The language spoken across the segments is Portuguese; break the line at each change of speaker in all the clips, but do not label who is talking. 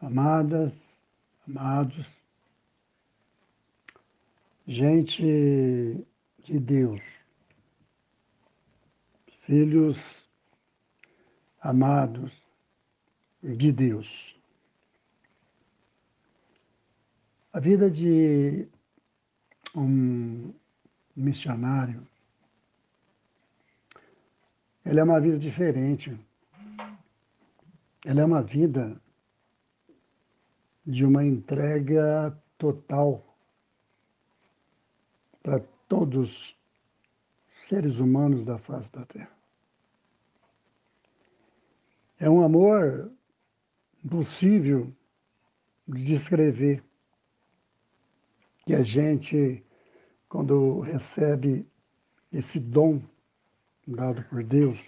Amadas, amados, gente de Deus, filhos amados de Deus. A vida de um missionário, ela é uma vida diferente. Ela é uma vida de uma entrega total para todos os seres humanos da face da Terra. É um amor impossível de descrever, que a gente, quando recebe esse dom dado por Deus,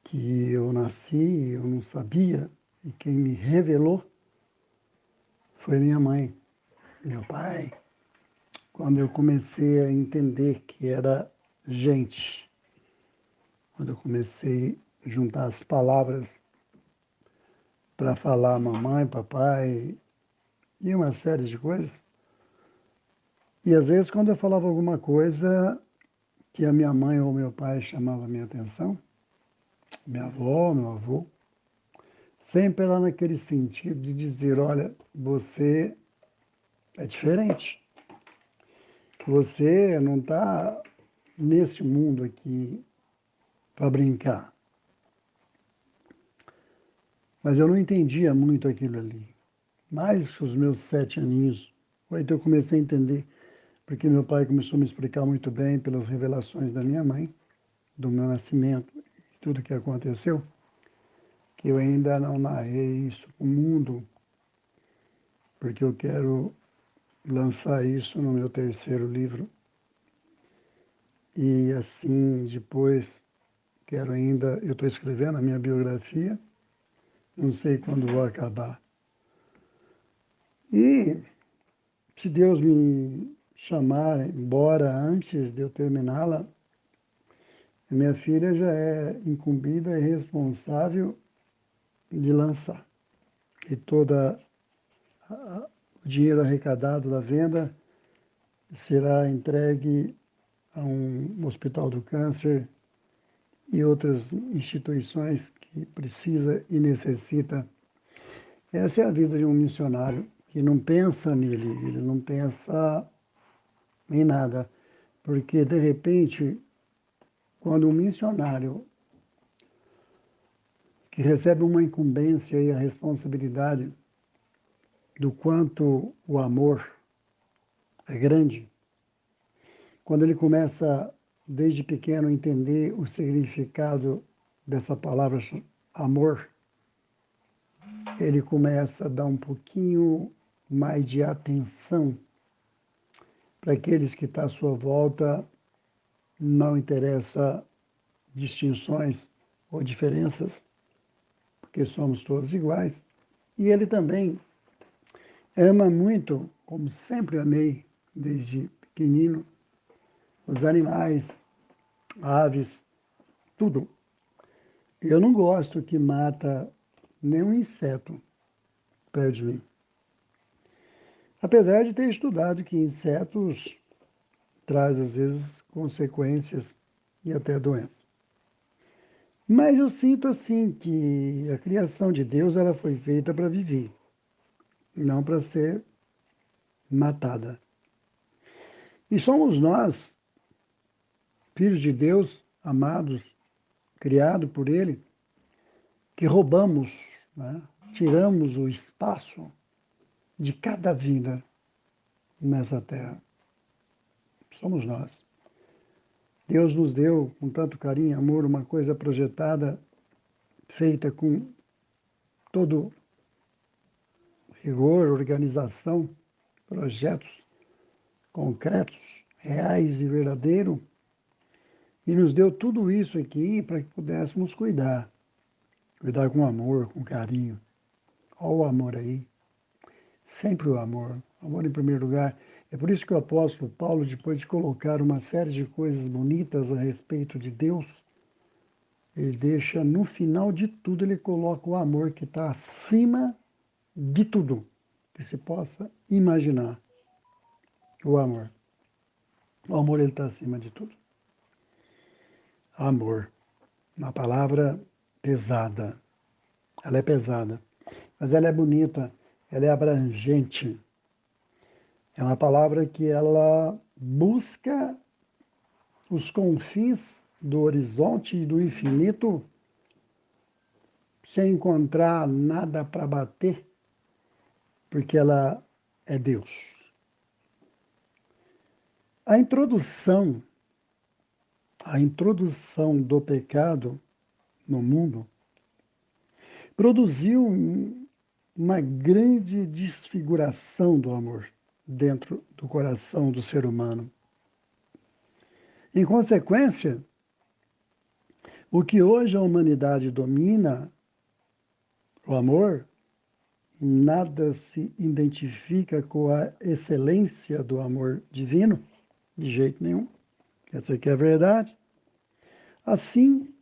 que eu nasci, eu não sabia, e quem me revelou foi minha mãe, meu pai, quando eu comecei a entender que era gente, quando eu comecei a juntar as palavras para falar mamãe, papai e uma série de coisas. E às vezes quando eu falava alguma coisa que a minha mãe ou meu pai chamava a minha atenção, minha avó, meu avô, sempre era naquele sentido de dizer, olha, você é diferente. Você não está nesse mundo aqui para brincar. Mas eu não entendia muito aquilo ali. Mais os meus 7 aninhos, foi que eu comecei a entender, porque meu pai começou a me explicar muito bem pelas revelações da minha mãe, do meu nascimento, tudo que aconteceu, que eu ainda não narrei isso para o mundo, porque eu quero lançar isso no meu 3º livro. E assim, depois, quero ainda, eu estou escrevendo a minha biografia, não sei quando vou acabar. E se Deus me chamar embora antes de eu terminá-la, minha filha já é incumbida e responsável de lançar. E todo o dinheiro arrecadado da venda será entregue a um hospital do câncer e outras instituições que precisa e necessita. Essa é a vida de um missionário que não pensa nele, ele não pensa em nada, porque de repente, quando um missionário que recebe uma incumbência e a responsabilidade do quanto o amor é grande, quando ele começa desde pequeno a entender o significado dessa palavra amor, ele começa a dar um pouquinho mais de atenção para aqueles que estão à sua volta, não interessa distinções ou diferenças, porque somos todos iguais. E ele também ama muito, como sempre amei desde pequenino, os animais, aves, tudo. Eu não gosto que mata nenhum inseto perto de mim. Apesar de ter estudado que insetos traz às vezes consequências e até doenças. Mas eu sinto assim que a criação de Deus ela foi feita para viver, não para ser matada. E somos nós, filhos de Deus, amados, criados por Ele, que roubamos, né? Tiramos o espaço de cada vida nessa terra. Somos nós. Deus nos deu com tanto carinho e amor uma coisa projetada, feita com todo rigor, organização, projetos concretos, reais e verdadeiros, e nos deu tudo isso aqui para que pudéssemos cuidar com amor, com carinho. Olha o amor aí, sempre o amor em primeiro lugar. É por isso que o apóstolo Paulo, depois de colocar uma série de coisas bonitas a respeito de Deus, Ele deixa, no final de tudo, ele coloca o amor que está acima de tudo que se possa imaginar. O amor. O amor, ele está acima de tudo. Amor. Uma palavra pesada. Ela é pesada, mas ela é bonita, ela é abrangente. É uma palavra que ela busca os confins do horizonte e do infinito sem encontrar nada para bater, porque ela é Deus. A introdução, a introdução do pecado no mundo produziu uma grande desfiguração do amor dentro do coração do ser humano. Em consequência, o que hoje a humanidade domina, o amor, nada se identifica com a excelência do amor divino, de jeito nenhum. Essa aqui é a verdade. Assim,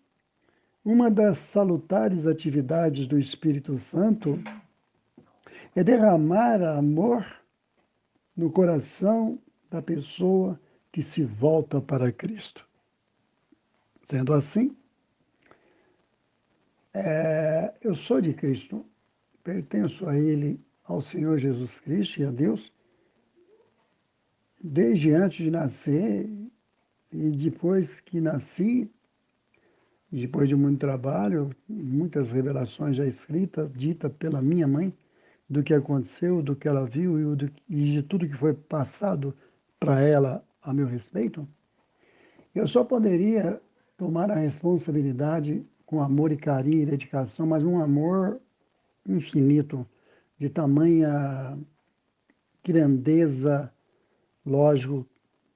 uma das salutares atividades do Espírito Santo é derramar amor no coração da pessoa que se volta para Cristo. Sendo assim, eu sou de Cristo, pertenço a Ele, ao Senhor Jesus Cristo e a Deus, desde antes de nascer e depois que nasci, depois de muito trabalho, muitas revelações já escritas, ditas pela minha mãe, do que aconteceu, do que ela viu e de tudo que foi passado para ela a meu respeito, eu só poderia tomar a responsabilidade com amor e carinho e dedicação, mas um amor infinito, de tamanha grandeza, lógico,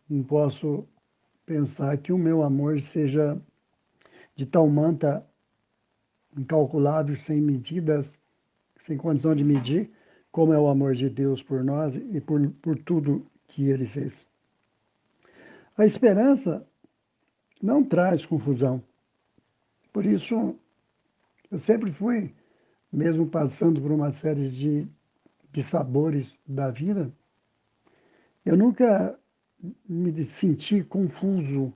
não posso pensar que o meu amor seja de tal manta incalculável, sem medidas, sem condição de medir, como é o amor de Deus por nós e por tudo que Ele fez. A esperança não traz confusão. Por isso, eu sempre fui, mesmo passando por uma série de sabores da vida, eu nunca me senti confuso.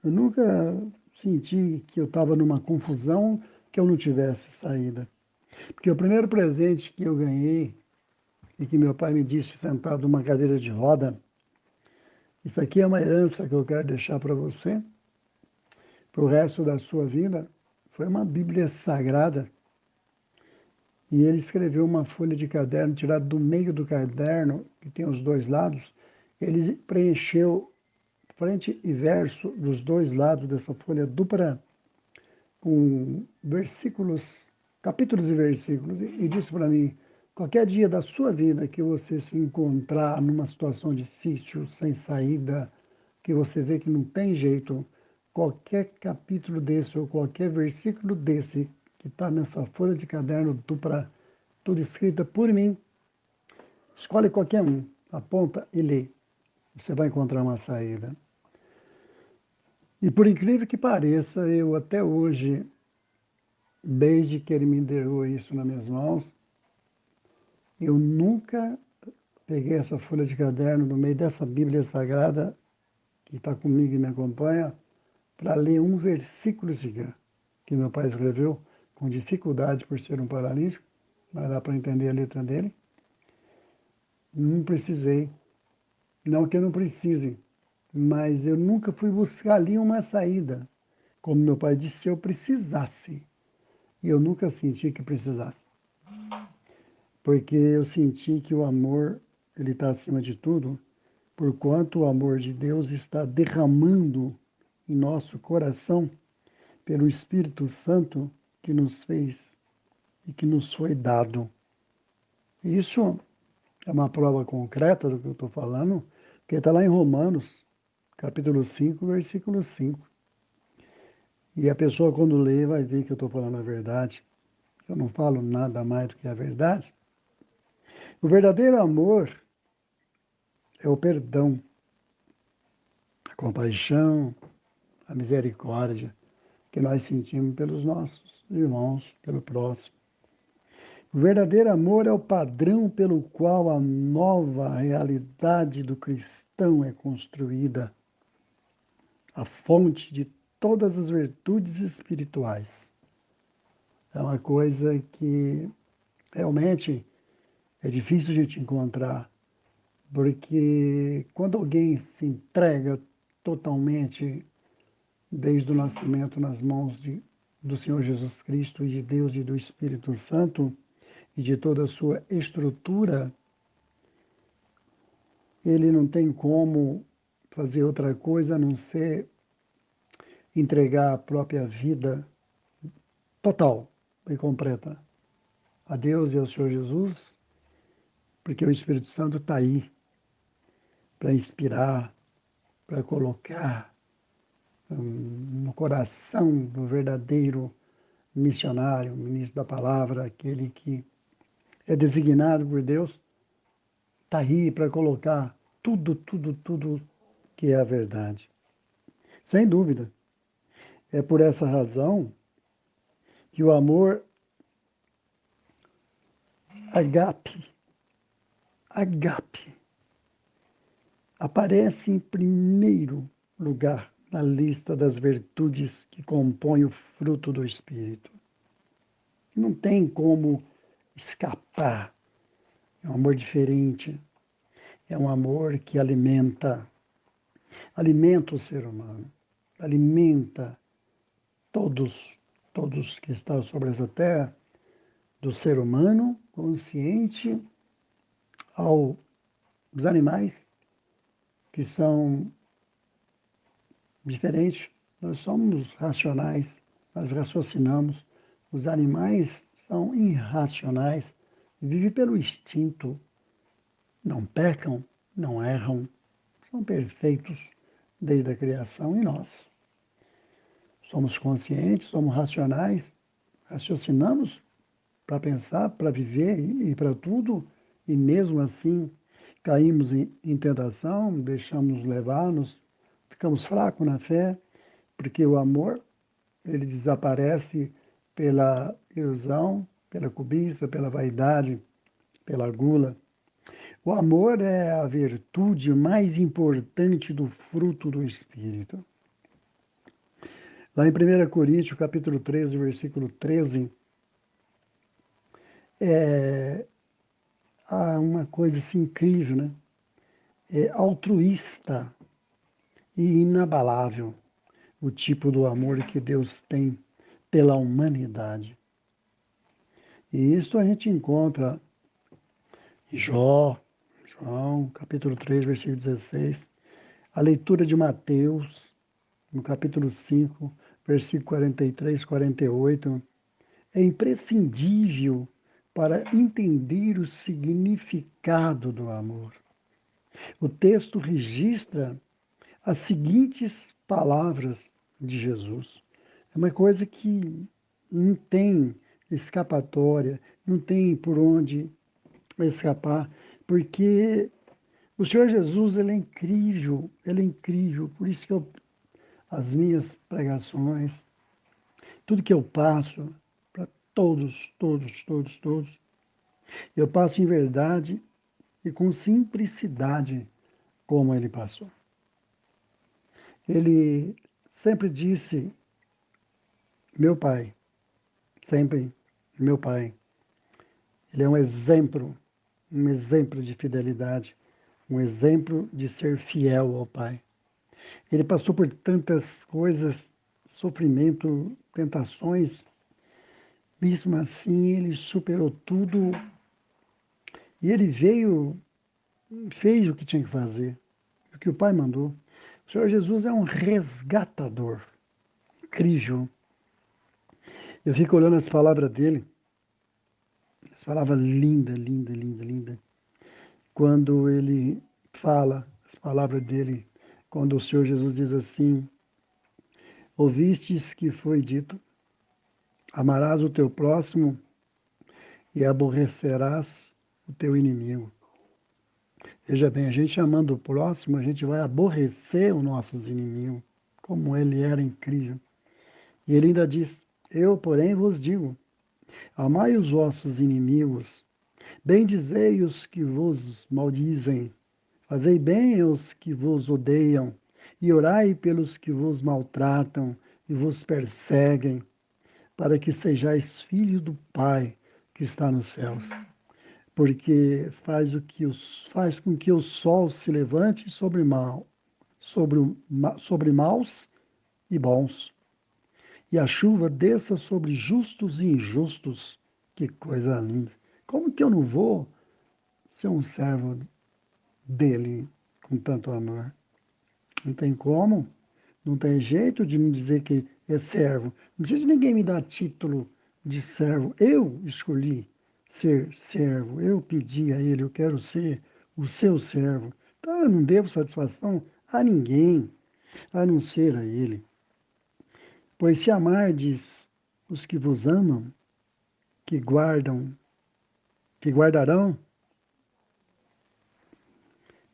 Eu nunca senti que eu estava numa confusão que eu não tivesse saída. Porque o primeiro presente que eu ganhei e que meu pai me disse sentado numa cadeira de roda, isso aqui é uma herança que eu quero deixar para você, para o resto da sua vida, foi uma Bíblia Sagrada. E ele escreveu uma folha de caderno, tirada do meio do caderno, que tem os dois lados, ele preencheu frente e verso dos dois lados dessa folha dupla com versículos, capítulos e versículos, e disse para mim: qualquer dia da sua vida que você se encontrar numa situação difícil, sem saída, que você vê que não tem jeito, qualquer capítulo desse ou qualquer versículo desse que está nessa folha de caderno dupla, tudo escrita por mim, escolhe qualquer um, aponta e lê. Você vai encontrar uma saída. E por incrível que pareça, eu até hoje, desde que ele me entregou isso nas minhas mãos, eu nunca peguei essa folha de caderno no meio dessa Bíblia Sagrada, que está comigo e me acompanha, para ler um versículo sequer, que meu pai escreveu com dificuldade por ser um paralítico, mas dá para entender a letra dele. Não precisei. Não que eu não precise, mas eu nunca fui buscar ali uma saída. Como meu pai disse, se eu precisasse. E eu nunca senti que precisasse. Porque eu senti que o amor, ele está acima de tudo, porquanto o amor de Deus está derramando em nosso coração pelo Espírito Santo que nos fez e que nos foi dado. Isso é uma prova concreta do que eu estou falando, porque está lá em Romanos, capítulo 5, versículo 5. E a pessoa, quando lê, vai ver que eu estou falando a verdade. Eu não falo nada mais do que a verdade. O verdadeiro amor é o perdão, a compaixão, a misericórdia. que nós sentimos pelos nossos irmãos, pelo próximo. O verdadeiro amor é o padrão pelo qual a nova realidade do cristão é construída, a fonte de todas as virtudes espirituais. É uma coisa que realmente é difícil a gente encontrar, porque quando alguém se entrega totalmente, desde o nascimento, nas mãos do Senhor Jesus Cristo e de Deus e do Espírito Santo, e de toda a sua estrutura, ele não tem como fazer outra coisa a não ser entregar a própria vida total e completa a Deus e ao Senhor Jesus, porque o Espírito Santo está aí para inspirar, para colocar no coração do verdadeiro missionário, ministro da palavra, aquele que é designado por Deus, está aí para colocar tudo que é a verdade. Sem dúvida. É por essa razão que o amor agape, aparece em primeiro lugar na lista das virtudes que compõem o fruto do Espírito. Não tem como escapar. É um amor diferente. É um amor que alimenta o ser humano, alimenta todos que estão sobre essa terra, do ser humano consciente dos animais, que são diferentes. Nós somos racionais, nós raciocinamos. Os animais são irracionais, vivem pelo instinto, não pecam, não erram, são perfeitos desde a criação. E nós somos conscientes, somos racionais, raciocinamos para pensar, para viver e para tudo, e mesmo assim caímos em tentação, deixamos levar-nos, ficamos fracos na fé, porque o amor, ele desaparece pela ilusão, pela cobiça, pela vaidade, pela gula. O amor é a virtude mais importante do fruto do Espírito. Lá em 1 Coríntios, capítulo 13, versículo 13, há uma coisa assim incrível, né? É altruísta e inabalável o tipo do amor que Deus tem pela humanidade. E isso a gente encontra em João, capítulo 3, versículo 16, a leitura de Mateus, no capítulo 5, versículo 43, 48, é imprescindível para entender o significado do amor. O texto registra as seguintes palavras de Jesus. É uma coisa que não tem escapatória, não tem por onde escapar, porque o Senhor Jesus, ele é incrível, por isso que as minhas pregações, tudo que eu passo, para todos, eu passo em verdade e com simplicidade como ele passou. Ele sempre disse, meu pai, sempre meu pai. Ele é um exemplo de fidelidade, um exemplo de ser fiel ao Pai. Ele passou por tantas coisas, sofrimento, tentações, mesmo assim ele superou tudo e ele veio, fez o que tinha que fazer, o que o Pai mandou. O Senhor Jesus é um resgatador, incrível. Eu fico olhando as palavras dele, as palavras linda. Quando ele fala, as palavras dele, quando o Senhor Jesus diz assim: ouvistes que foi dito, amarás o teu próximo e aborrecerás o teu inimigo. Veja bem, a gente amando o próximo, a gente vai aborrecer os nossos inimigos, como ele era incrível. E ele ainda diz: eu, porém, vos digo: amai os vossos inimigos, bendizei os que vos maldizem, fazei bem aos que vos odeiam, e orai pelos que vos maltratam e vos perseguem, para que sejais filhos do Pai que está nos céus. Porque faz com que o sol se levante sobre maus e bons, e a chuva desça sobre justos e injustos. Que coisa linda! Como que eu não vou ser um servo dele com tanto amor? Não tem como, não tem jeito de me dizer que é servo. Não precisa de ninguém me dar título de servo. Eu escolhi ser servo, eu pedi a ele, eu quero ser o seu servo. Então eu não devo satisfação a ninguém, a não ser a ele. Pois se amardes os que vos amam, que guardam, que guardarão,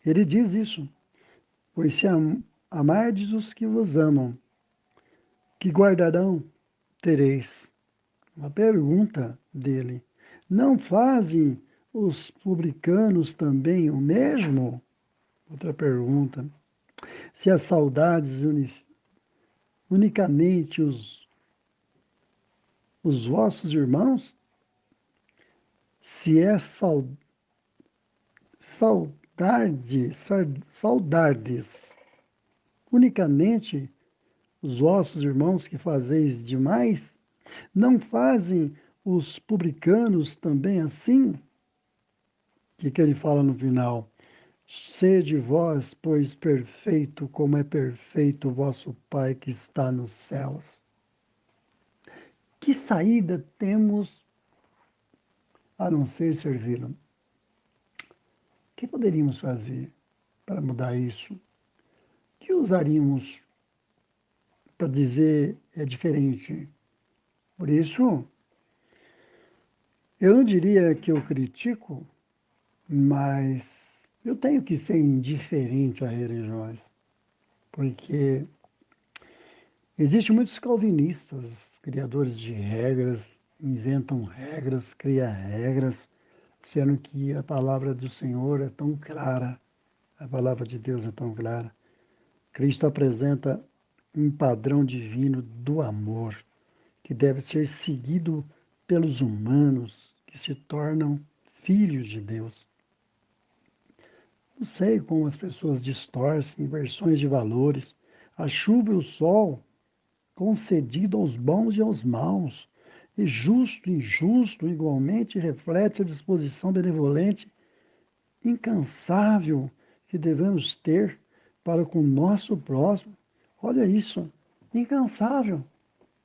ele diz isso. Pois se amardes os que vos amam, que guardarão, tereis. Uma pergunta dele. Não fazem os publicanos também o mesmo? Outra pergunta. Se as saudades unicamente os vossos irmãos, se é saudardes unicamente os vossos irmãos que fazeis demais, não fazem os publicanos também assim? O que ele fala no final? Sede vós, pois, perfeito, como é perfeito o vosso Pai que está nos céus. Que saída temos a não ser servi-lo? O que poderíamos fazer para mudar isso? O que usaríamos para dizer é diferente? Por isso, eu não diria que eu critico, mas eu tenho que ser indiferente a religiões, porque existem muitos calvinistas, criadores de regras, inventam regras, criam regras, sendo que a palavra do Senhor é tão clara, a palavra de Deus é tão clara. Cristo apresenta um padrão divino do amor, que deve ser seguido pelos humanos que se tornam filhos de Deus. Não sei como as pessoas distorcem inversões de valores, a chuva e o sol concedido aos bons e aos maus, e justo e injusto igualmente reflete a disposição benevolente, incansável que devemos ter para com o nosso próximo. Olha isso, incansável.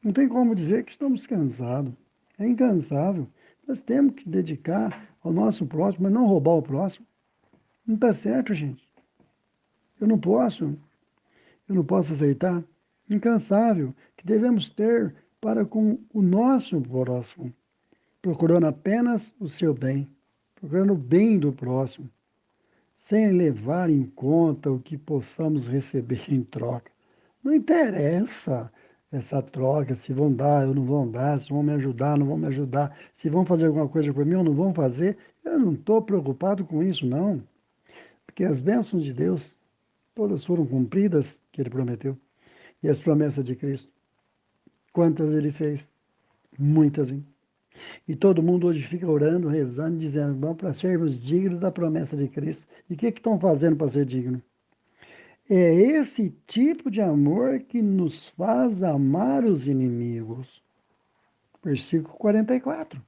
Não tem como dizer que estamos cansados. É incansável. Nós temos que se dedicar ao nosso próximo, mas não roubar o próximo. Não está certo, gente. Eu não posso. Eu não posso aceitar. Incansável que devemos ter para com o nosso próximo, procurando apenas o seu bem, procurando o bem do próximo, sem levar em conta o que possamos receber em troca. Não interessa essa troca, se vão dar ou não vão dar, se vão me ajudar ou não vão me ajudar, se vão fazer alguma coisa por mim ou não vão fazer. Eu não estou preocupado com isso, não. Porque as bênçãos de Deus, todas foram cumpridas, que Ele prometeu. E as promessas de Cristo, quantas Ele fez? Muitas, hein? E todo mundo hoje fica orando, rezando, dizendo, vamos para sermos dignos da promessa de Cristo. E o que estão fazendo para ser digno? É esse tipo de amor que nos faz amar os inimigos. Versículo 44.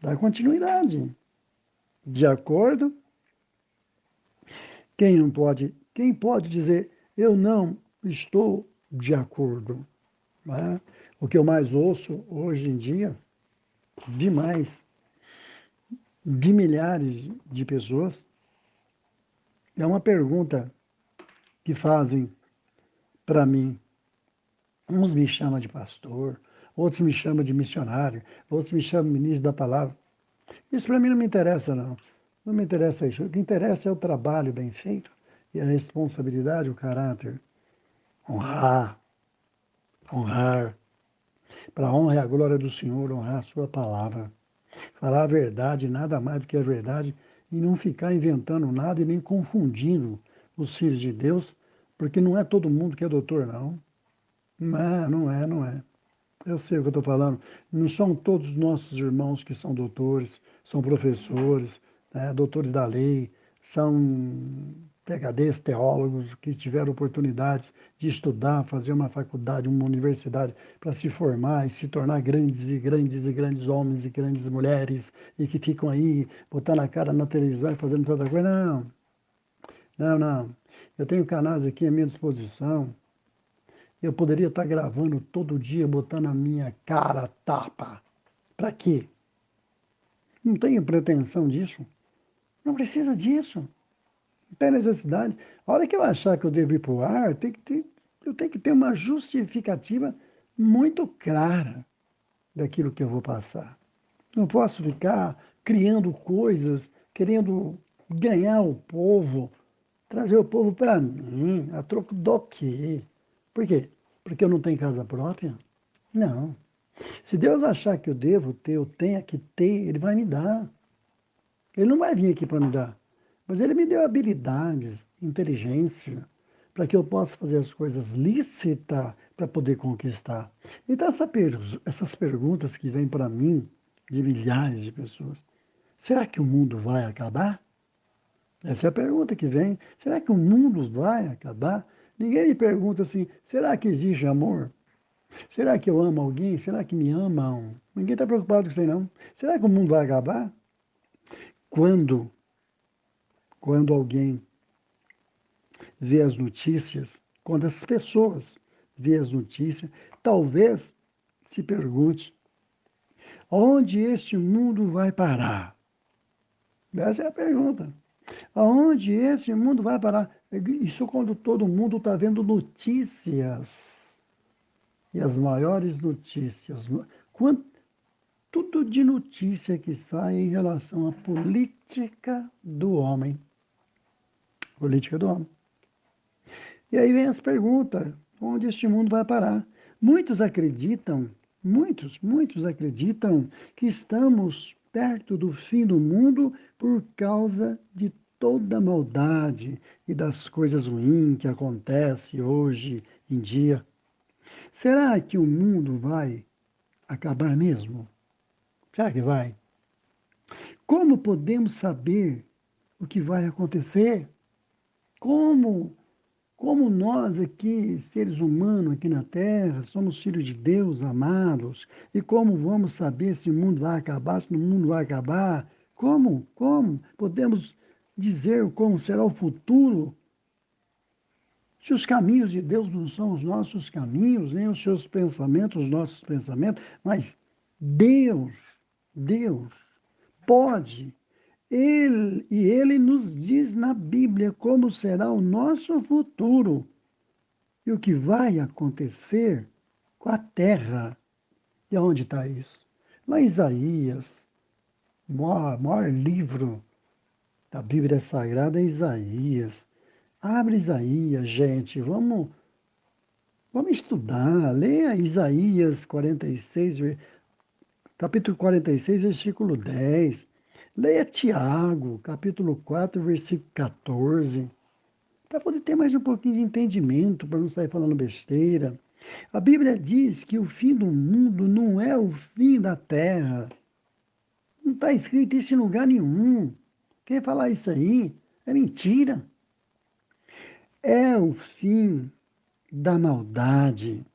Dá continuidade. De acordo? Quem pode dizer, eu não estou de acordo? Né? O que eu mais ouço hoje em dia, demais, de milhares de pessoas, é uma pergunta que fazem para mim. Uns me chamam de pastor, outros me chamam de missionário, outros me chamam de ministro da palavra. Isso para mim não me interessa, não. Não me interessa isso. O que interessa é o trabalho bem feito e a responsabilidade, o caráter. Honrar, honrar para a honra e a glória do Senhor, honrar a sua palavra. Falar a verdade, nada mais do que a verdade, e não ficar inventando nada e nem confundindo os filhos de Deus, porque não é todo mundo que é doutor, não. Não é. Eu sei o que eu estou falando. Não são todos os nossos irmãos que são doutores, são professores, né, doutores da lei, são PhDs, teólogos que tiveram oportunidade de estudar, fazer uma faculdade, uma universidade para se formar e se tornar grandes e grandes e grandes homens e grandes mulheres e que ficam aí botando a cara na televisão e fazendo toda coisa. Não. Eu tenho canais aqui à minha disposição. Eu poderia estar gravando todo dia, botando a minha cara a tapa. Para quê? Não tenho pretensão disso. Não precisa disso. Não tem necessidade. A hora que eu achar que eu devo ir para o ar, eu tenho que ter uma justificativa muito clara daquilo que eu vou passar. Não posso ficar criando coisas, querendo ganhar o povo, trazer o povo para mim, a troco do quê? Por quê? Porque eu não tenho casa própria? Não. Se Deus achar que eu devo ter, eu tenho que ter, Ele vai me dar. Ele não vai vir aqui para me dar. Mas Ele me deu habilidades, inteligência, para que eu possa fazer as coisas lícitas para poder conquistar. Então, essas perguntas que vêm para mim, de milhares de pessoas, será que o mundo vai acabar? Essa é a pergunta que vem. Será que o mundo vai acabar? Ninguém me pergunta assim, será que existe amor? Será que eu amo alguém? Será que me amam? Ninguém está preocupado com isso aí, não. Será que o mundo vai acabar? Quando, quando alguém vê as notícias, quando as pessoas vê as notícias, talvez se pergunte, onde este mundo vai parar? Essa é a pergunta. Aonde esse mundo vai parar? Isso quando todo mundo está vendo notícias. E as maiores notícias. Tudo de notícia que sai em relação à política do homem. Política do homem. E aí vem as perguntas: onde este mundo vai parar? Muitos acreditam que estamos perto do fim do mundo por causa de toda a maldade e das coisas ruins que acontecem hoje em dia. Será que o mundo vai acabar mesmo? Será que vai? Como podemos saber o que vai acontecer? Como Como nós aqui, seres humanos aqui na Terra, somos filhos de Deus, amados, e como vamos saber se o mundo vai acabar, se o mundo vai acabar? Como podemos dizer como será o futuro? Se os caminhos de Deus não são os nossos caminhos, nem os seus pensamentos, os nossos pensamentos, mas Deus, Deus pode ele nos diz na Bíblia como será o nosso futuro e o que vai acontecer com a terra. E aonde está isso? Lá em Isaías, o maior livro da Bíblia Sagrada é Isaías. Abre Isaías, gente, vamos estudar. Leia Isaías 46, capítulo 46, versículo 10. Leia Tiago, capítulo 4, versículo 14, para poder ter mais um pouquinho de entendimento, para não sair falando besteira. A Bíblia diz que o fim do mundo não é o fim da terra. Não está escrito isso em lugar nenhum. Quem falar isso aí é mentira. É o fim da maldade.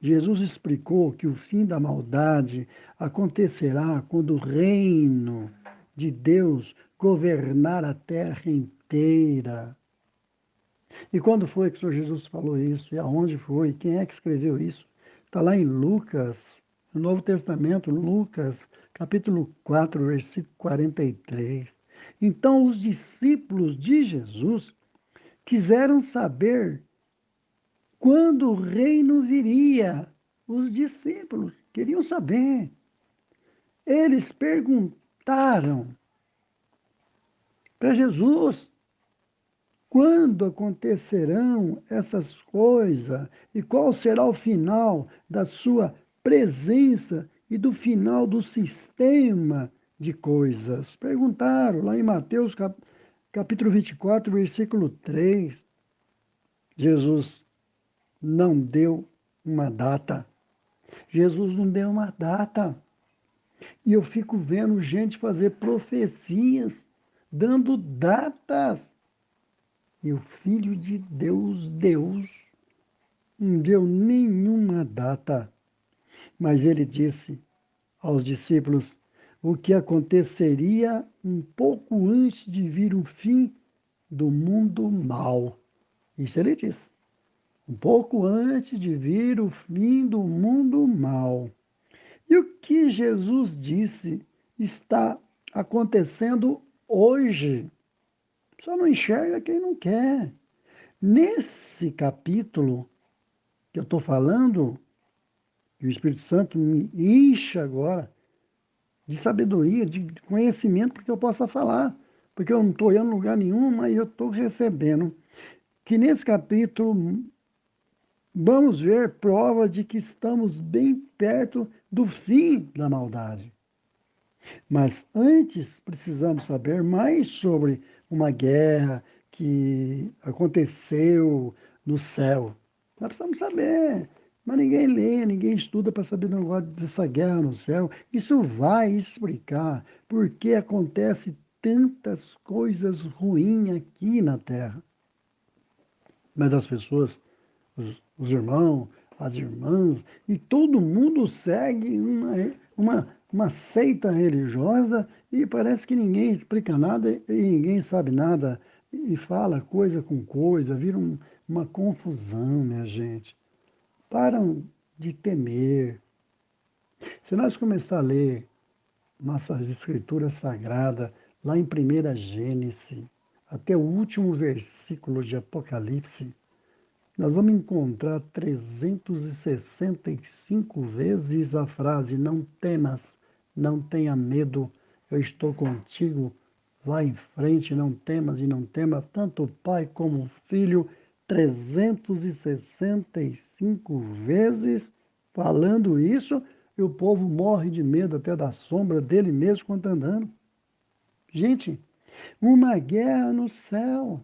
Jesus explicou que o fim da maldade acontecerá quando o reino de Deus governar a terra inteira. E quando foi que o Senhor Jesus falou isso? E aonde foi? Quem é que escreveu isso? Está lá em Lucas, no Novo Testamento, Lucas, capítulo 4, versículo 43. Então, os discípulos de Jesus quiseram saber quando o reino viria. Os discípulos queriam saber. Eles perguntaram para Jesus quando acontecerão essas coisas e qual será o final da sua presença e do final do sistema de coisas. Perguntaram lá em Mateus capítulo 24, versículo 3. Jesus não deu uma data. Jesus não deu uma data. E eu fico vendo gente fazer profecias, dando datas. E o Filho de Deus, Deus, não deu nenhuma data. Mas ele disse aos discípulos o que aconteceria um pouco antes de vir o fim do mundo mal. Isso ele disse. Um pouco antes de vir o fim do mundo mal. E o que Jesus disse está acontecendo hoje. Só não enxerga quem não quer. Nesse capítulo que eu estou falando, que o Espírito Santo me enche agora de sabedoria, de conhecimento, porque eu possa falar. Porque eu não estou indo em lugar nenhum, mas eu estou recebendo. Que nesse capítulo vamos ver prova de que estamos bem perto do fim da maldade. Mas antes precisamos saber mais sobre uma guerra que aconteceu no céu. Nós precisamos saber, mas ninguém lê, ninguém estuda para saber o negócio dessa guerra no céu. Isso vai explicar por que acontece tantas coisas ruins aqui na Terra. Mas as pessoas, os irmãos, as irmãs, e todo mundo segue uma seita religiosa e parece que ninguém explica nada e ninguém sabe nada e fala coisa com coisa, vira uma confusão, minha gente. Param de temer. Se nós começar a ler nossas escrituras sagradas, lá em 1 Gênesis, até o último versículo de Apocalipse, nós vamos encontrar 365 vezes a frase: não temas, não tenha medo, eu estou contigo, vá em frente, não temas e não tema, tanto o Pai como o Filho, 365 vezes falando isso, e o povo morre de medo até da sombra dele mesmo quando está andando. Gente, uma guerra no céu.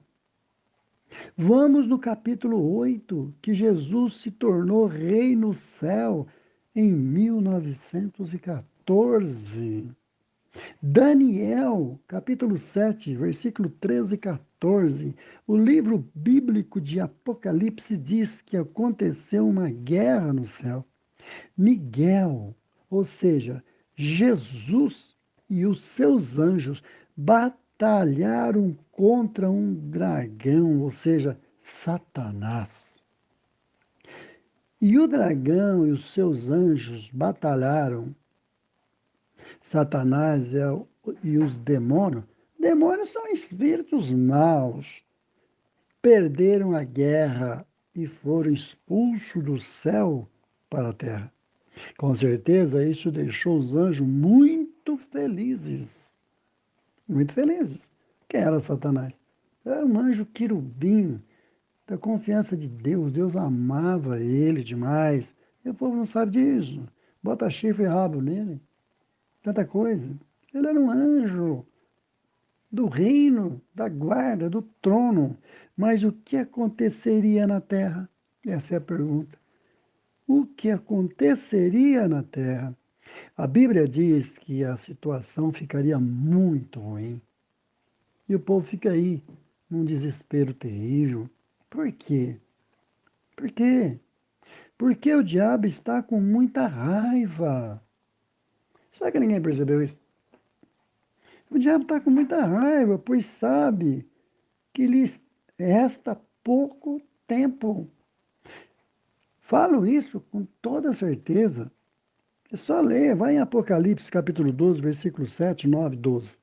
Vamos no capítulo 8, que Jesus se tornou rei no céu em 1914. Daniel, capítulo 7, versículo 13 e 14. O livro bíblico de Apocalipse diz que aconteceu uma guerra no céu. Miguel, ou seja, Jesus e os seus anjos batalharam contra um dragão, ou seja, Satanás. E o dragão e os seus anjos batalharam. Satanás e os demônios. Demônios são espíritos maus. Perderam a guerra e foram expulsos do céu para a terra. Com certeza, isso deixou os anjos muito felizes. Muito felizes. Quem era Satanás? Era um anjo querubim, da confiança de Deus. Deus amava ele demais. E o povo não sabe disso. Bota chifre e rabo nele. Tanta coisa. Ele era um anjo do reino, da guarda, do trono. Mas o que aconteceria na terra? Essa é a pergunta. O que aconteceria na terra? A Bíblia diz que a situação ficaria muito ruim. E o povo fica aí, num desespero terrível. Por quê? Por quê? Porque o diabo está com muita raiva. Será que ninguém percebeu isso? O diabo está com muita raiva, pois sabe que lhe resta pouco tempo. Falo isso com toda certeza. É só ler, vai em Apocalipse capítulo 12, versículo 7, 9, 12.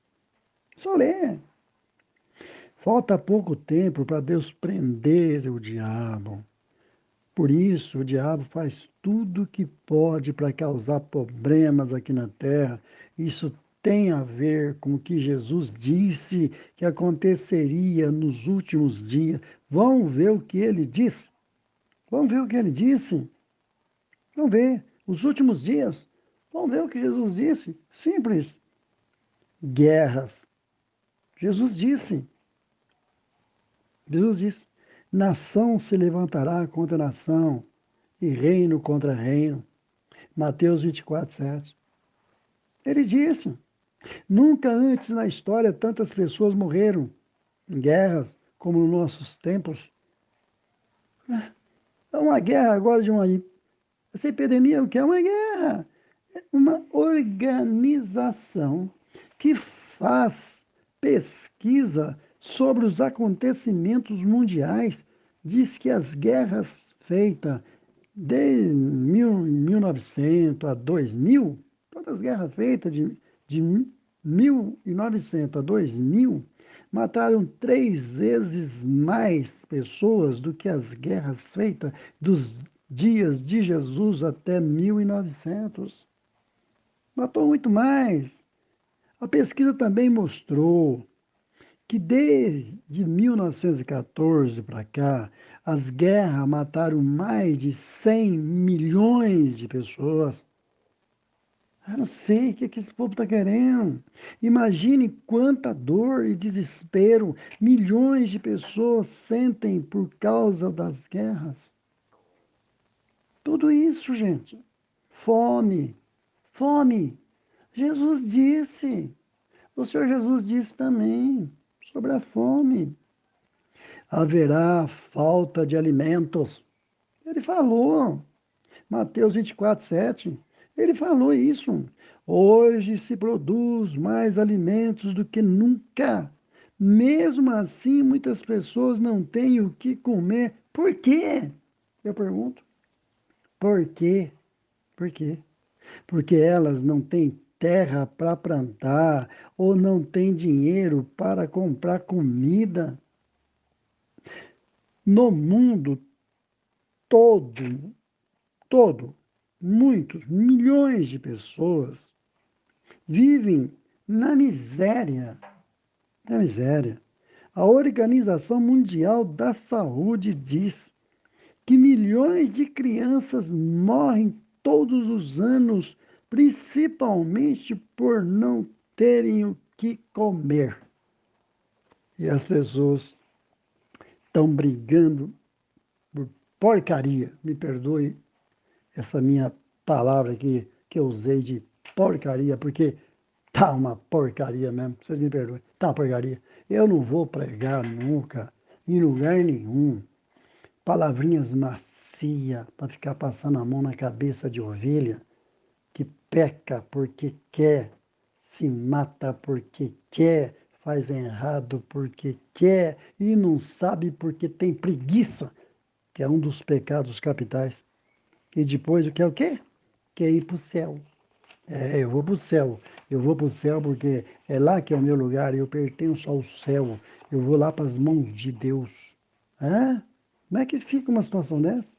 Só ler. Falta pouco tempo para Deus prender o diabo. Por isso, o diabo faz tudo o que pode para causar problemas aqui na terra. Isso tem a ver com o que Jesus disse que aconteceria nos últimos dias. Vamos ver o que ele disse. Vamos ver o que ele disse. Vamos ver. os últimos dias, vamos ver o que Jesus disse. Simples. Guerras. Jesus disse. Jesus disse: nação se levantará contra nação e reino contra reino. Mateus 24, 7. Ele disse: nunca antes na história tantas pessoas morreram em guerras como nos nossos tempos. É uma guerra agora de uma. Essa epidemia, o que é uma guerra? É uma organização que faz pesquisa sobre os acontecimentos mundiais. Diz que as guerras feitas de 1900 a 2000, todas as guerras feitas de 1900 a 2000, mataram 3 vezes mais pessoas do que as guerras feitas dos dias de Jesus até 1900. Matou muito mais. A pesquisa também mostrou que desde 1914 para cá, as guerras mataram mais de 100 milhões de pessoas. Eu não sei o que esse povo está querendo. Imagine quanta dor e desespero milhões de pessoas sentem por causa das guerras. Tudo isso, gente. Fome. Fome. Jesus disse. O Senhor Jesus disse também sobre a fome. Haverá falta de alimentos. Ele falou. Mateus 24, 7. Ele falou isso. Hoje se produz mais alimentos do que nunca. Mesmo assim, muitas pessoas não têm o que comer. Por quê? Eu pergunto. Por quê? Por quê? Porque elas não têm terra para plantar ou não têm dinheiro para comprar comida. No mundo todo, muitos, milhões de pessoas vivem na miséria. Na miséria. A Organização Mundial da Saúde diz que milhões de crianças morrem todos os anos, principalmente por não terem o que comer. E as pessoas estão brigando por porcaria. Me perdoe essa minha palavra aqui que eu usei de porcaria, porque tá uma porcaria mesmo. Vocês me perdoem. Tá uma porcaria. Eu não vou pregar nunca, em lugar nenhum, palavrinhas macias para ficar passando a mão na cabeça de ovelha que peca porque quer, se mata porque quer, faz errado porque quer e não sabe porque tem preguiça, que é um dos pecados capitais. E depois o que é o quê? Quer ir para o céu. É, eu vou para o céu. Eu vou para o céu porque é lá que é o meu lugar, eu pertenço ao céu. Eu vou lá para as mãos de Deus. Hã? Como é que fica uma situação dessa?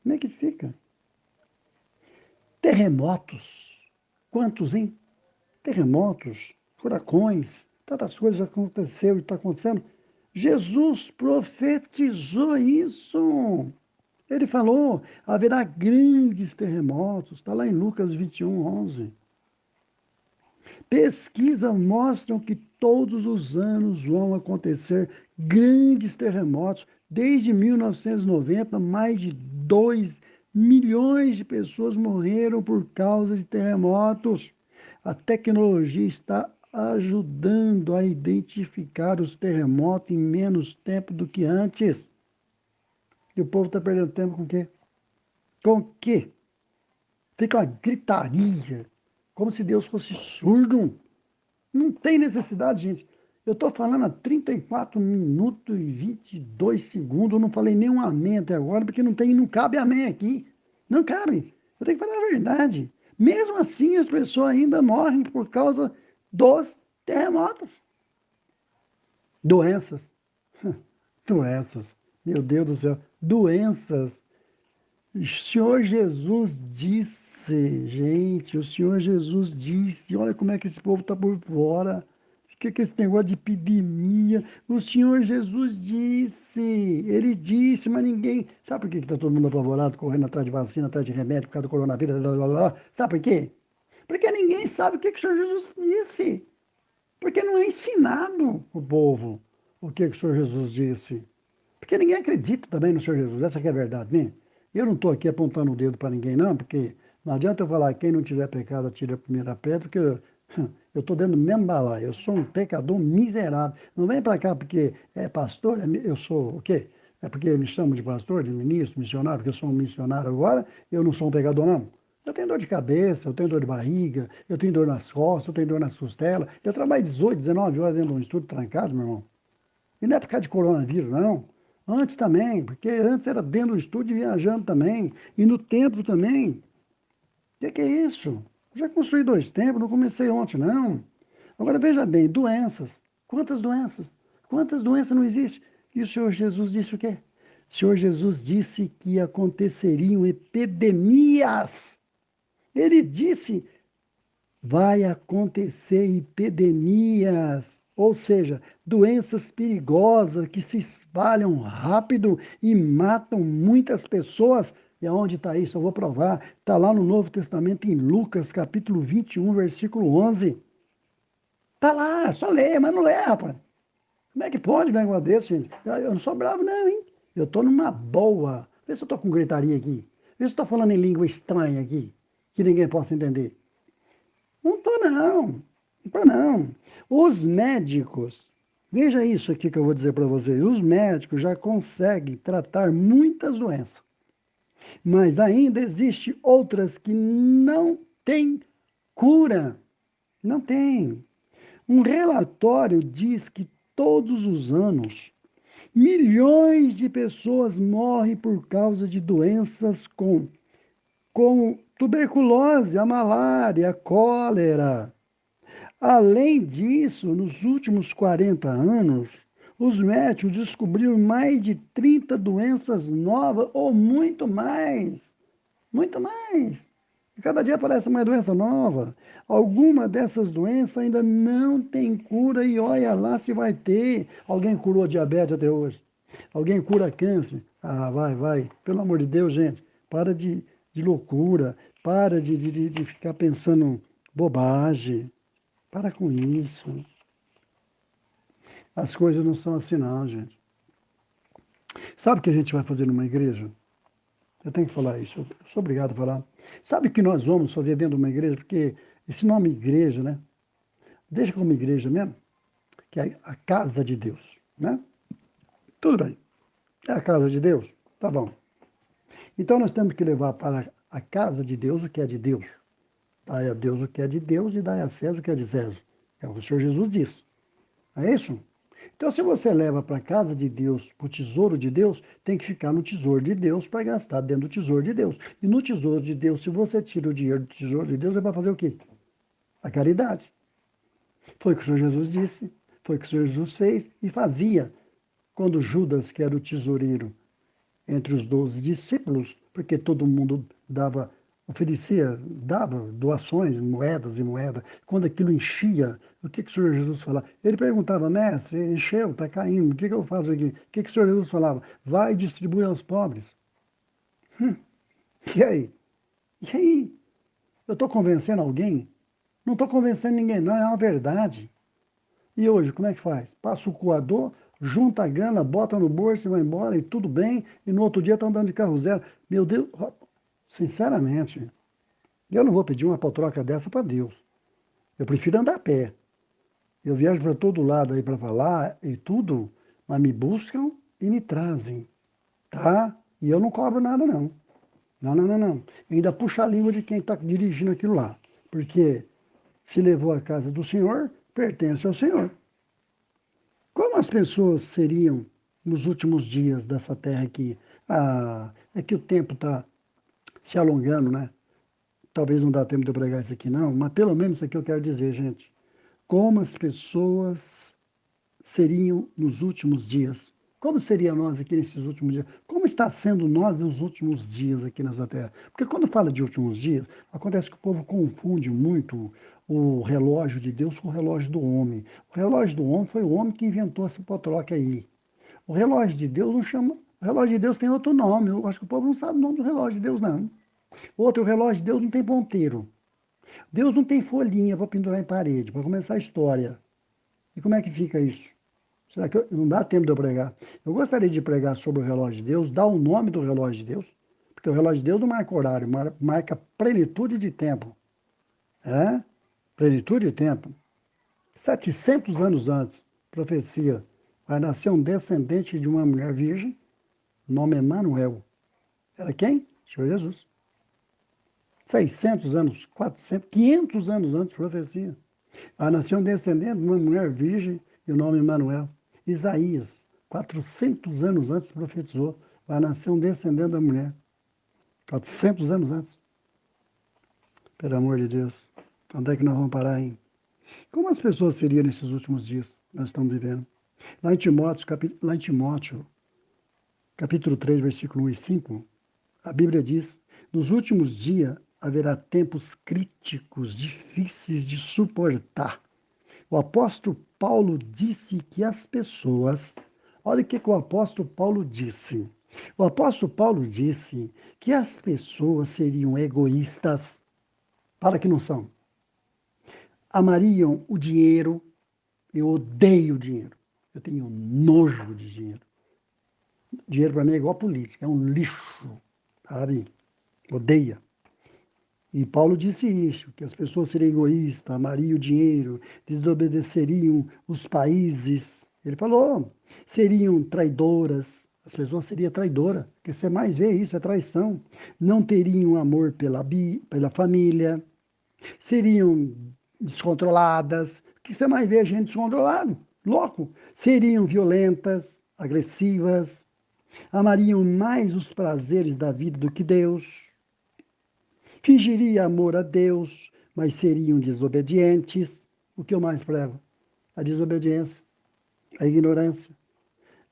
Como é que fica? Terremotos. Quantos, hein? Terremotos, furacões, tantas coisas aconteceram e está acontecendo. Jesus profetizou isso. Ele falou, haverá grandes terremotos. Está lá em Lucas 21, 11. Pesquisas mostram que todos os anos vão acontecer grandes terremotos. Desde 1990, mais de 2 milhões de pessoas morreram por causa de terremotos. A tecnologia está ajudando a identificar os terremotos em menos tempo do que antes. E o povo está perdendo tempo com o quê? Com o quê? Fica uma gritaria, como se Deus fosse surdo. Não tem necessidade, gente. Eu estou falando há 34 minutos e 22 segundos. Eu não falei nenhum amém até agora, porque não cabe amém aqui. Não cabe. Eu tenho que falar a verdade. Mesmo assim, as pessoas ainda morrem por causa dos terremotos. Doenças. Doenças. Meu Deus do céu. Doenças. O Senhor Jesus disse, gente, o Senhor Jesus disse, olha como é que esse povo está por fora. que é esse negócio de epidemia? O Senhor Jesus disse, ele disse, mas ninguém. Sabe por que está todo mundo apavorado, correndo atrás de vacina, atrás de remédio, por causa do coronavírus, blá, blá, blá, blá? Sabe por quê? Porque ninguém sabe o que o Senhor Jesus disse. Porque não é ensinado o povo o que o Senhor Jesus disse. Porque ninguém acredita também no Senhor Jesus, essa que é a verdade, né? Eu não estou aqui apontando o dedo para ninguém, não, porque não adianta eu falar quem não tiver pecado, atire a primeira pedra, porque eu estou dentro do mesmo balaio. Eu sou um pecador miserável. Não vem para cá porque é pastor, eu sou o quê? É porque me chamam de pastor, de ministro, missionário, porque eu sou um missionário agora, eu não sou um pecador, não. Eu tenho dor de cabeça, eu tenho dor de barriga, eu tenho dor nas costas, eu tenho dor nas costelas. Eu trabalho 18, 19 horas dentro de um estúdio trancado, meu irmão. E não é por causa de coronavírus, não. Antes também, porque antes era dentro do estúdio e viajando também. E no templo também. O que é isso? Já construí 2 templos, não comecei ontem, não. Agora veja bem, doenças. Quantas doenças? Quantas doenças não existem? E o Senhor Jesus disse o quê? O Senhor Jesus disse que aconteceriam epidemias. Ele disse vai acontecer epidemias, ou seja, doenças perigosas que se espalham rápido e matam muitas pessoas. E aonde está isso? Eu vou provar. Está lá no Novo Testamento, em Lucas, capítulo 21, versículo 11. Está lá, é só ler, mas não lê, rapaz. Como é que pode um negócio desse, gente? Eu não sou bravo, não, hein? Eu estou numa boa. Vê se eu estou com gritaria aqui. Vê se eu estou falando em língua estranha aqui, que ninguém possa entender. Não estou, não. Não estou, não. Os médicos, veja isso aqui que eu vou dizer para vocês. Os médicos já conseguem tratar muitas doenças, mas ainda existem outras que não têm cura. Não tem. Um relatório diz que todos os anos, milhões de pessoas morrem por causa de doenças como tuberculose, a malária, a cólera. Além disso, nos últimos 40 anos, os médicos descobriram mais de 30 doenças novas, ou muito mais. Muito mais. E cada dia aparece uma doença nova. Alguma dessas doenças ainda não tem cura e olha lá se vai ter. Alguém curou diabetes até hoje? Alguém cura câncer? Ah, vai. Pelo amor de Deus, gente, para de loucura. Para de ficar pensando bobagem. Para com isso. As coisas não são assim, não, gente. Sabe o que a gente vai fazer numa igreja? Eu tenho que falar isso, eu sou obrigado a falar. Sabe o que nós vamos fazer dentro de uma igreja? Porque esse nome igreja, né? Deixa como igreja mesmo, que é a casa de Deus, né? Tudo bem. É a casa de Deus? Tá bom. Então nós temos que levar para a casa de Deus o que é de Deus. Dai a Deus o que é de Deus e dai a César o que é de César. É o que o Senhor Jesus disse. É isso? Então, se você leva para a casa de Deus, para o tesouro de Deus, tem que ficar no tesouro de Deus para gastar dentro do tesouro de Deus. E no tesouro de Deus, se você tira o dinheiro do tesouro de Deus, você vai fazer o quê? A caridade. Foi o que o Senhor Jesus disse, foi o que o Senhor Jesus fez e fazia. Quando Judas, que era o tesoureiro entre os 12 discípulos, porque todo mundo dava doações, moedas e moedas. Quando aquilo enchia, o que o Senhor Jesus falava? Ele perguntava, mestre, encheu, está caindo, o que eu faço aqui? O que o Senhor Jesus falava? Vai e distribui aos pobres. Hum, e aí? E aí? Eu estou convencendo alguém? Não estou convencendo ninguém, não, é uma verdade. E hoje, como é que faz? Passa o coador, junta a grana, bota no bolso e vai embora, e tudo bem, e no outro dia está andando de carro zero. Meu Deus, sinceramente, eu não vou pedir uma potroca dessa para Deus. Eu prefiro andar a pé. Eu viajo para todo lado aí para falar e tudo, mas me buscam e me trazem, tá? E eu não cobro nada, não. Não. Eu ainda puxo a língua de quem está dirigindo aquilo lá. Porque se levou à casa do Senhor, pertence ao Senhor. Como as pessoas seriam nos últimos dias dessa terra aqui? Ah, é que o tempo está se alongando, né? Talvez não dá tempo de eu pregar isso aqui, não, mas pelo menos isso aqui eu quero dizer, gente. Como as pessoas seriam nos últimos dias? Como seria nós aqui nesses últimos dias? Como está sendo nós nos últimos dias aqui nessa terra? Porque quando fala de últimos dias, acontece que o povo confunde muito o relógio de Deus com o relógio do homem. O relógio do homem foi o homem que inventou essa potroca aí. O relógio de Deus não chama. O relógio de Deus tem outro nome. Eu acho que o povo não sabe o nome do relógio de Deus, não. Outro, o relógio de Deus não tem ponteiro. Deus não tem folhinha para pendurar em parede, para começar a história. E como é que fica isso? Será que não dá tempo de eu pregar? Eu gostaria de pregar sobre o relógio de Deus, dar o nome do relógio de Deus, porque o relógio de Deus não marca horário, marca plenitude de tempo. É? Plenitude de tempo. 700 anos antes, profecia, vai nascer um descendente de uma mulher virgem, nome Emanuel. Era quem? Senhor Jesus. 600 anos, 400, 500 anos antes, profecia. Vai nascer um descendente de uma mulher virgem e o nome Emanuel. Isaías, 400 anos antes, profetizou. Vai nascer um descendente da mulher. 400 anos antes. Pelo amor de Deus. Onde é que nós vamos parar, hein? Como as pessoas seriam nesses últimos dias que nós estamos vivendo? Lá em Timóteo, capítulo 3, versículo 1 e 5, a Bíblia diz: nos últimos dias haverá tempos críticos, difíceis de suportar. O apóstolo Paulo disse que as pessoas. Olha o que o apóstolo Paulo disse. O apóstolo Paulo disse que as pessoas seriam egoístas, para que não são. Amariam o dinheiro. Eu odeio dinheiro. Eu tenho nojo de dinheiro. Dinheiro para mim é igual política, é um lixo, sabe? Odeia. E Paulo disse isso, que as pessoas seriam egoístas, amariam o dinheiro, desobedeceriam os países. Ele falou, seriam traidoras, as pessoas seriam traidoras, porque você mais vê isso, é traição. Não teriam amor pela família, seriam descontroladas, que você mais vê gente descontrolada, louco. Seriam violentas, agressivas, amariam mais os prazeres da vida do que Deus, fingiria amor a Deus, mas seriam desobedientes. O que eu mais prezo? A desobediência, a ignorância.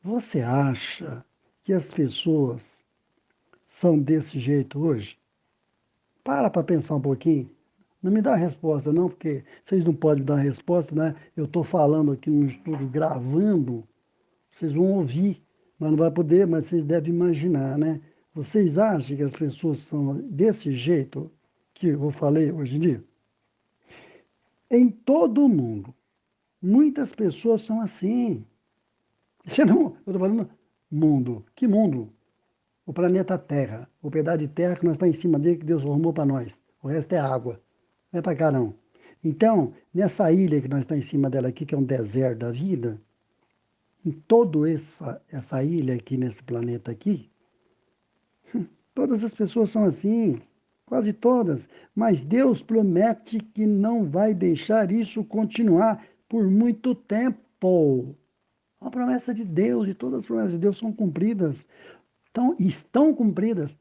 Você acha que as pessoas são desse jeito hoje? Para pensar um pouquinho. Não me dá resposta, não, porque vocês não podem me dar resposta, né? Eu estou falando aqui no estúdio, gravando, vocês vão ouvir, mas não vai poder, mas vocês devem imaginar, né? Vocês acham que as pessoas são desse jeito que eu falei hoje em dia? Em todo o mundo, muitas pessoas são assim. Isso não, eu estou falando mundo. Que mundo? O planeta Terra, o pedaço de terra que nós estamos em cima dele, que Deus arrumou para nós. O resto é água. Não é para cá, não. Então, nessa ilha que nós estamos em cima dela aqui, que é um deserto da vida, em toda essa ilha aqui, nesse planeta aqui, todas as pessoas são assim, quase todas. Mas Deus promete que não vai deixar isso continuar por muito tempo. A promessa de Deus, e todas as promessas de Deus são cumpridas. Então, estão cumpridas.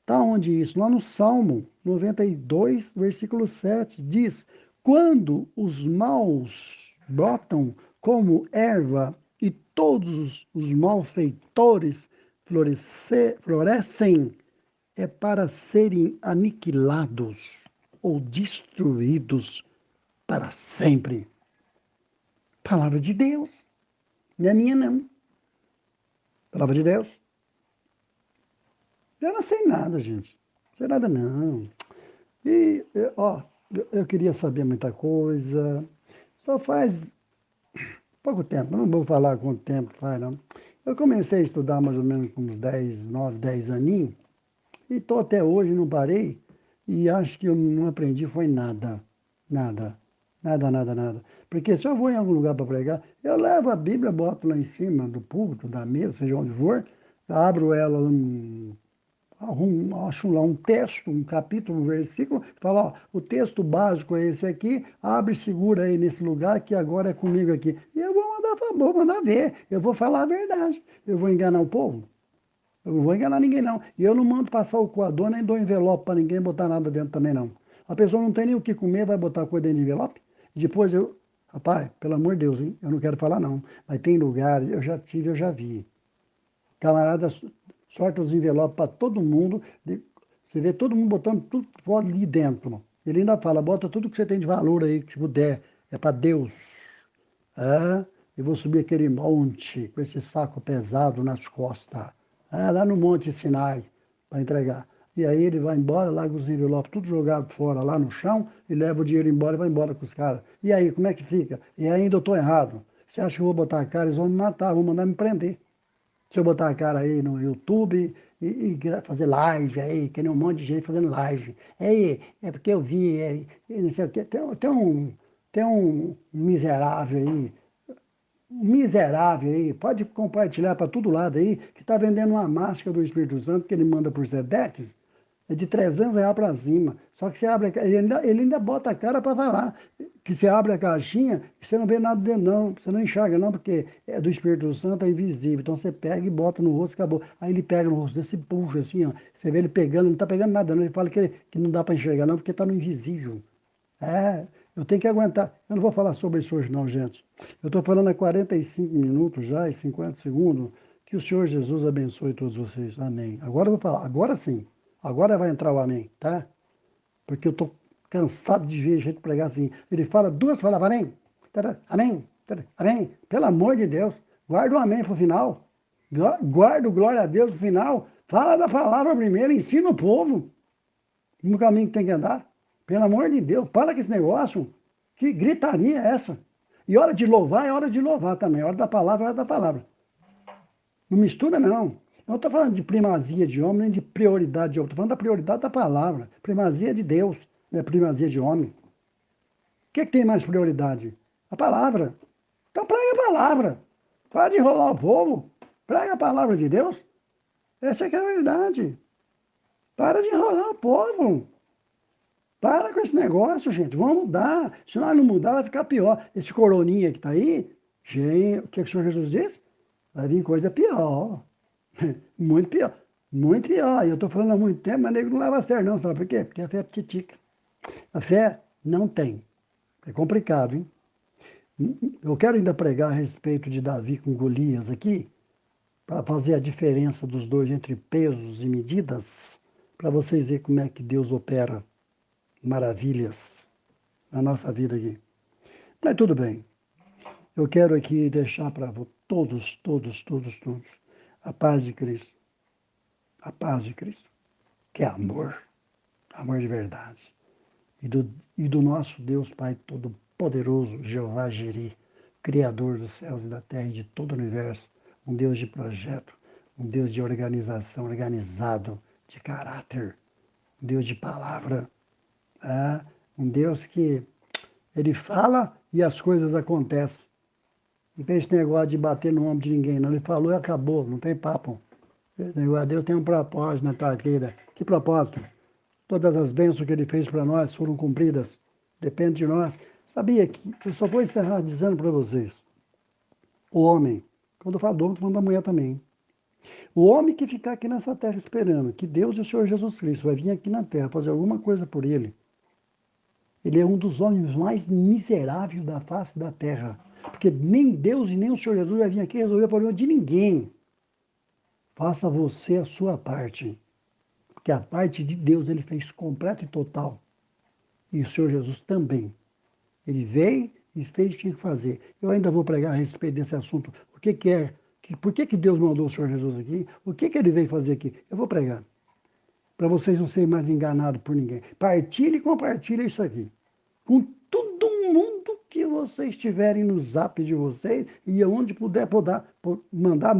Está onde isso? Lá no Salmo 92, versículo 7, diz: quando os maus brotam como erva e todos os malfeitores florescem, é para serem aniquilados ou destruídos para sempre. Palavra de Deus. Não é minha, não. Palavra de Deus. Eu não sei nada, gente. Não sei nada, não. E, ó, eu queria saber muita coisa. Só faz pouco tempo, não vou falar quanto tempo faz, não. Eu comecei a estudar mais ou menos com uns 10, 9, 10 aninhos, e estou até hoje, não parei, e acho que eu não aprendi foi nada. Nada. Nada, nada, nada. Porque se eu vou em algum lugar para pregar, eu levo a Bíblia, boto lá em cima do púlpito, da mesa, seja onde for, abro ela acho lá um texto, um capítulo, um versículo, fala, ó, o texto básico é esse aqui, abre e segura aí nesse lugar que agora é comigo aqui. E eu vou mandar ver, eu vou falar a verdade. Eu vou enganar o povo? Eu não vou enganar ninguém, não. E eu não mando passar o coador, nem dou envelope para ninguém botar nada dentro também, não. A pessoa não tem nem o que comer, vai botar coisa dentro de envelope? Depois rapaz, pelo amor de Deus, hein? Eu não quero falar, não. Mas tem lugares, eu já tive, eu já vi. Camarada sorta os envelopes para todo mundo. Você vê todo mundo botando tudo ali dentro. Ele ainda fala, bota tudo que você tem de valor aí, que puder, é para Deus. É, eu vou subir aquele monte com esse saco pesado nas costas. Lá no Monte Sinai, para entregar. E aí ele vai embora, larga os envelopes tudo jogado fora lá no chão e leva o dinheiro embora e vai embora com os caras. E aí, como é que fica? E ainda eu estou errado. Você acha que eu vou botar a cara? Eles vão me matar, vão mandar me prender. Se eu botar a cara aí no YouTube e fazer live aí, que nem um monte de gente fazendo live. Aí, é porque eu vi, não sei o quê. Tem um miserável aí, pode compartilhar para todo lado aí, que está vendendo uma máscara do Espírito Santo que ele manda por Sedex, é de R$ 300 para cima. Só que você abre, ele ainda bota a cara para falar. Que você abre a caixinha e você não vê nada dentro, não. Você não enxerga, não, porque é do Espírito Santo, é invisível. Então você pega e bota no rosto, acabou. Aí ele pega no rosto desse, puxa assim, ó. Você vê ele pegando, ele não está pegando nada, não. Ele fala que não dá para enxergar, não, porque está no invisível. É, eu tenho que aguentar. Eu não vou falar sobre isso hoje, não, gente. Eu estou falando há 45 minutos já e 50 segundos. Que o Senhor Jesus abençoe todos vocês. Amém. Agora eu vou falar. Agora sim. Agora vai entrar o amém, tá? Porque eu estou cansado de ver gente pregar assim. Ele fala duas palavras, amém, amém, amém. Pelo amor de Deus, guarda o amém para o final. Guarda o glória a Deus no final. Fala da palavra primeiro, ensina o povo no caminho que tem que andar. Pelo amor de Deus, para com esse negócio. Que gritaria é essa? E hora de louvar é hora de louvar também. Hora da palavra é hora da palavra. Não mistura, não. Eu não estou falando de primazia de homem, nem de prioridade de homem. Estou falando da prioridade da palavra. Primazia de Deus, não é primazia de homem. O que tem mais prioridade? A palavra. Então prega a palavra. Para de enrolar o povo. Prega a palavra de Deus. Essa é que é a verdade. Para de enrolar o povo. Para com esse negócio, gente. Vamos mudar. Se nós não mudar, vai ficar pior. Esse coroninha que está aí, gente, o que o Senhor Jesus disse? Vai vir coisa pior. Muito pior. Muito pior. E eu estou falando há muito tempo, mas nego não leva a sério, não. Sabe por quê? Porque a fé é pititica. A fé não tem. É complicado, hein? Eu quero ainda pregar a respeito de Davi com Golias aqui, para fazer a diferença dos dois entre pesos e medidas, para vocês verem como é que Deus opera maravilhas na nossa vida aqui. Mas tudo bem. Eu quero aqui deixar para todos, a paz de Cristo. A paz de Cristo, que é amor, amor de verdade. E do nosso Deus Pai Todo-Poderoso, Jeová Jiri, Criador dos céus e da terra e de todo o universo, um Deus de projeto, um Deus de organização, organizado, de caráter, um Deus de palavra, um Deus que ele fala e as coisas acontecem. Não tem esse negócio de bater no ombro de ninguém, não. Ele falou e acabou, não tem papo. Deus tem um propósito na tua vida. Que propósito? Todas as bênçãos que ele fez para nós foram cumpridas. Depende de nós. Sabia que, eu só vou encerrar dizendo para vocês, o homem, quando eu falo do homem, estou falando da mulher também. O homem que ficar aqui nessa terra esperando que Deus e o Senhor Jesus Cristo vai vir aqui na terra fazer alguma coisa por ele é um dos homens mais miseráveis da face da terra. Porque nem Deus e nem o Senhor Jesus vai vir aqui resolver o problema de ninguém. Faça você a sua parte. Porque a parte de Deus ele fez completa e total. E o Senhor Jesus também. Ele veio e fez o que tinha que fazer. Eu ainda vou pregar a respeito desse assunto. Por que Deus mandou o Senhor Jesus aqui? O que ele veio fazer aqui? Eu vou pregar. Para vocês não serem mais enganados por ninguém. Partilhe e compartilhe isso aqui. Com todo mundo que vocês tiverem no zap de vocês e onde puder mandar,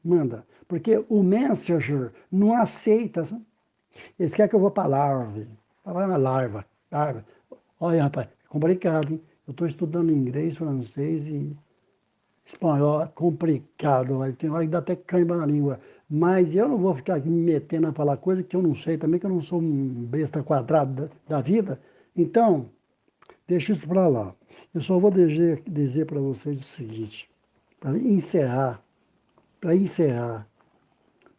manda. Porque o Messenger não aceita. Sabe? Eles querem que eu vou para a larva. Vai na larva. Olha, rapaz, é complicado, hein? Eu estou estudando inglês, francês e espanhol. É complicado, vai. Tem hora que dá até cãibra na língua. Mas eu não vou ficar aqui me metendo a falar coisa que eu não sei também, que eu não sou um besta quadrado da vida. Então, deixa isso para lá. Eu só vou dizer para vocês o seguinte, para encerrar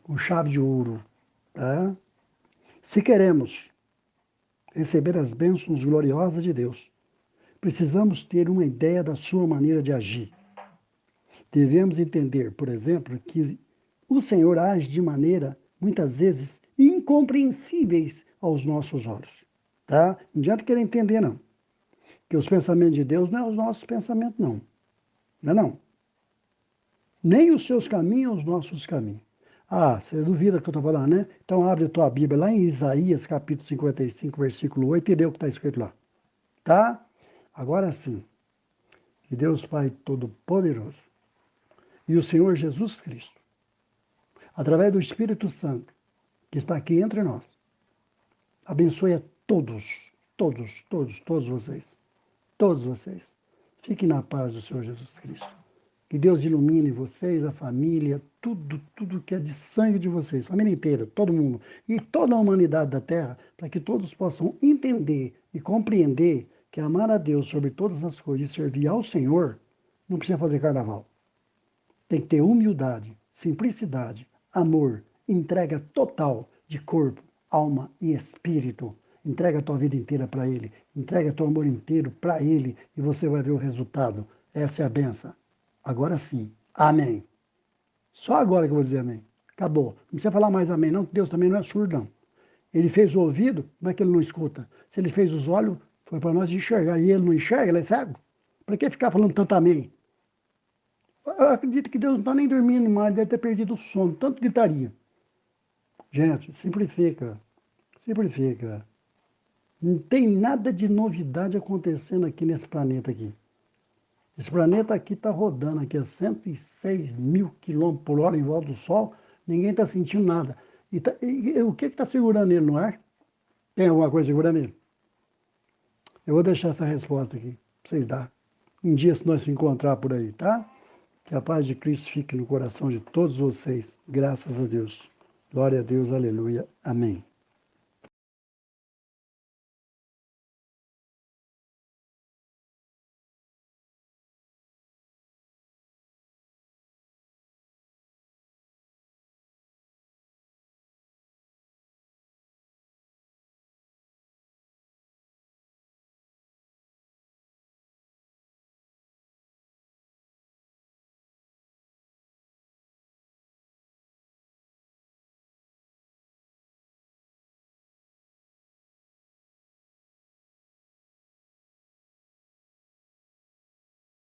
com chave de ouro, tá? Se queremos receber as bênçãos gloriosas de Deus, precisamos ter uma ideia da sua maneira de agir. Devemos entender, por exemplo, que o Senhor age de maneira, muitas vezes, incompreensíveis aos nossos olhos. tá? Não adianta querer entender, não. Que os pensamentos de Deus não é os nossos pensamentos, não. Não é não. Nem os seus caminhos, os nossos caminhos. Ah, você duvida que eu estou falando, né? Então abre a tua Bíblia lá em Isaías, capítulo 55, versículo 8, e lê o que está escrito lá. Tá? Agora sim, que Deus Pai Todo-Poderoso e o Senhor Jesus Cristo, através do Espírito Santo, que está aqui entre nós, abençoe a todos vocês. Todos vocês. Fiquem na paz do Senhor Jesus Cristo. Que Deus ilumine vocês, a família, tudo que é de sangue de vocês, família inteira, todo mundo, e toda a humanidade da Terra, para que todos possam entender e compreender que amar a Deus sobre todas as coisas e servir ao Senhor, não precisa fazer carnaval. Tem que ter humildade, simplicidade, amor, entrega total de corpo, alma e espírito. Entrega a tua vida inteira para Ele. Entrega teu amor inteiro para Ele e você vai ver o resultado. Essa é a benção. Agora sim. Amém. Só agora que eu vou dizer amém. Acabou. Não precisa falar mais amém, não, que Deus também não é surdo, não. Ele fez o ouvido, como é que ele não escuta? Se ele fez os olhos, foi para nós enxergar. E ele não enxerga, ele é cego. Para que ficar falando tanto amém? Eu acredito que Deus não está nem dormindo mais, deve ter perdido o sono, tanto gritaria. Gente, simplifica. Simplifica. Não tem nada de novidade acontecendo aqui nesse planeta aqui. Esse planeta aqui está rodando aqui a 106 mil quilômetros por hora em volta do Sol, ninguém está sentindo nada. E o que está segurando ele no ar? Tem alguma coisa segurando ele? Eu vou deixar essa resposta aqui para vocês darem. Um dia, se nós se encontrar por aí, tá? Que a paz de Cristo fique no coração de todos vocês. Graças a Deus. Glória a Deus, aleluia. Amém.